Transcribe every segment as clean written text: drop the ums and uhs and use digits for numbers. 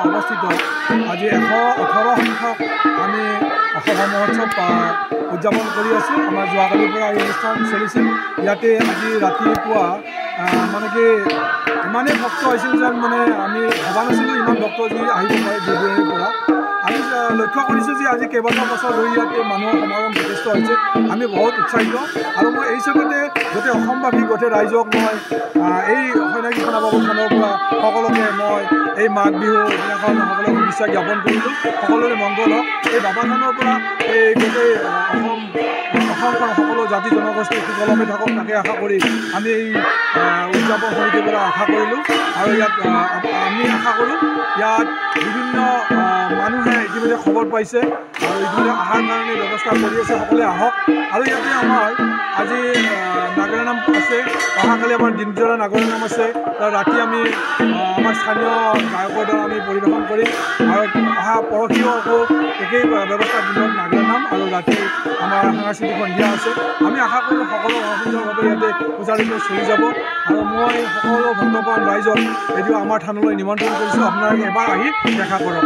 অৱস্থিত আজি 118 সংখ্যক আমি সভা মহোৎসৱ উদযাপন কৰি আছোঁ। আমাৰ যোৱাকালিৰ পৰা এই অনুষ্ঠান চলিছিল। ইয়াতে আজি ৰাতিপুৱা মানে কি ইমানেই ভক্ত হৈছিল যেন মানে আমি ভবা নাছিলোঁ ইমান ভক্ত যি আহিব পাৰে দূৰৰ পৰা। আমি লক্ষ্য কৰিছোঁ যে আজি কেইবাটাও বছৰ ধৰি ইয়াতে মানুহৰ সমাগম যথেষ্ট হৈছে। আমি বহুত উৎসাহিত আৰু মই এই হিচাপতে গোটেই অসমবাসী গোটেই ৰাইজক মই এই সৈনাকি সোণা বাবু থানৰ পৰা সকলোকে মই এই মাঘ বিহু দিনাখন সকলোকে শুভেচ্ছা জ্ঞাপন কৰিলোঁ। সকলোৰে মংগল হওক। এই বাবা থানৰ পৰা এই গোটেই অসমখন সকলো জাতি জনগোষ্ঠী সুকলমে থাকক তাকে আশা কৰি আমি এই উদযাপন সমিতিৰ পৰা আশা কৰিলোঁ। আৰু ইয়াত আমি আশা কৰোঁ ইয়াত বিভিন্ন মানুহে ইতিমধ্যে খবৰ পাইছে আৰু ইতিমধ্যে অহাৰ কাৰণে ব্যৱস্থা কৰি আছে। সকলোৱে আহক। আৰু ইয়াতে আমাৰ আজি নাগৰা নাম আছে, অহাকালি আমাৰ দিনজোৰা নাগৰা নাম আছে। ৰাতি আমি আমাৰ স্থানীয় গায়কৰ দ্বাৰা আমি পৰিৱেশন কৰিম আৰু অহা পৰহিও আকৌ একেই ব্যৱস্থা দিনত নাগৰা নাম আৰু ৰাতি আমাৰ সাংস্কৃতিক সন্ধিয়া আছে। আমি আশা কৰোঁ সকলো সুন্দৰভাৱে ইয়াতে পূজাৰীটো চলি যাব। আৰু মই সকলো ভক্তপ্ৰাণ ৰাইজক এইটো আমাৰ থানলৈ নিমন্ত্ৰণ কৰিছোঁ। আপোনালোকে এবাৰ আহি দেখা কৰক।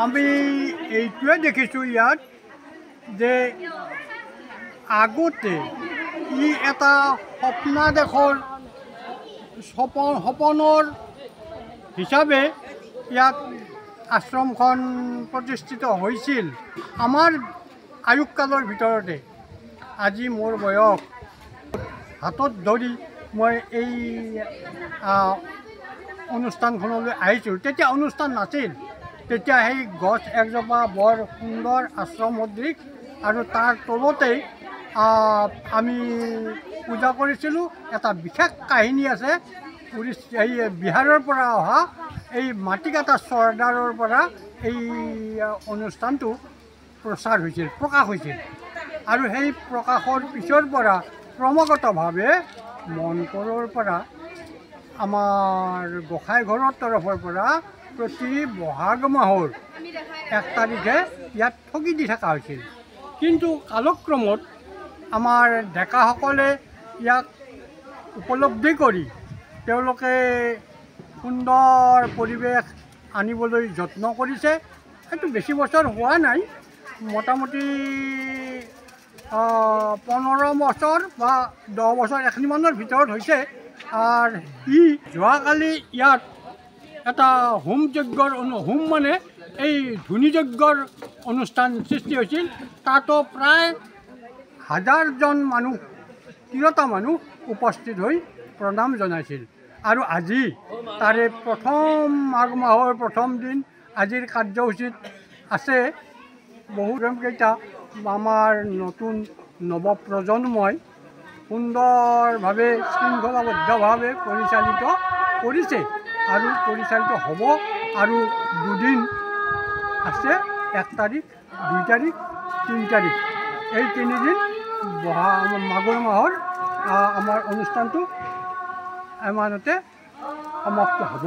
আমি এইটোৱে দেখিছোঁ ইয়াত যে আগতে ই এটা স্বপ্নাদেশৰ সপোনৰ হিচাপে ইয়াত আশ্ৰমখন প্ৰতিষ্ঠিত হৈছিল। আমাৰ আয়ুসকালৰ ভিতৰতে আজি মোৰ বয়স হাতত ধৰি মই এই অনুষ্ঠানখনলৈ আহিছোঁ। তেতিয়া অনুষ্ঠান নাছিল। তেতিয়া সেই গছ একজোপা বৰ সুন্দৰ আশ্ৰম সদৃশ আৰু তাৰ তলতেই আমি পূজা কৰিছিলোঁ। এটা বিশেষ কাহিনী আছে। এই বিহাৰৰ পৰা অহা এই মাটিকাটা চৰ্দাৰৰ পৰা এই অনুষ্ঠানটো প্ৰচাৰ হৈছিল, প্ৰকাশ হৈছিল। আৰু সেই প্ৰকাশৰ পিছৰ পৰা ক্ৰমাগতভাৱে মনপুৰৰ পৰা আমাৰ গোসাঁইঘৰৰ তৰফৰ পৰা প্ৰতি বহাগ মাহৰ 1 তাৰিখে ইয়াত ঠগি দি থকা হৈছিল। কিন্তু কালক্ৰমত আমাৰ ডেকাসকলে ইয়াক উপলব্ধি কৰি তেওঁলোকে সুন্দৰ পৰিৱেশ আনিবলৈ যত্ন কৰিছে। সেইটো বেছি বছৰ হোৱা নাই, মোটামুটি 15 বছৰ বা 10 বছৰ এখিনিমানৰ ভিতৰত হৈছে। আৰু যোৱাকালি ইয়াত এটা হোম যজ্ঞৰ হোম মানে এই ধুনি যজ্ঞৰ অনুষ্ঠান সৃষ্টি হৈছিল। তাতো প্ৰায় 1000জন মানুহ 3টা মানুহ উপস্থিত হৈ প্ৰণাম জনাইছিল। আৰু আজি তাৰে প্ৰথম মাঘ মাহৰ প্ৰথম দিন আজিৰ কাৰ্যসূচীত আছে বহুকেইটা আমাৰ নতুন নৱপ্ৰজন্মই সুন্দৰভাৱে শৃংখলাবদ্ধভাৱে পৰিচালিত কৰিছে আৰু পৰিচালিত হ'ব। আৰু দুদিন আছে, 1 তাৰিখ, 2 তাৰিখ, 3 তাৰিখ। এই 3 দিন মাঘৰ মাহৰ আমাৰ অনুষ্ঠানটো ইমানতে সমাপ্ত হ'ব।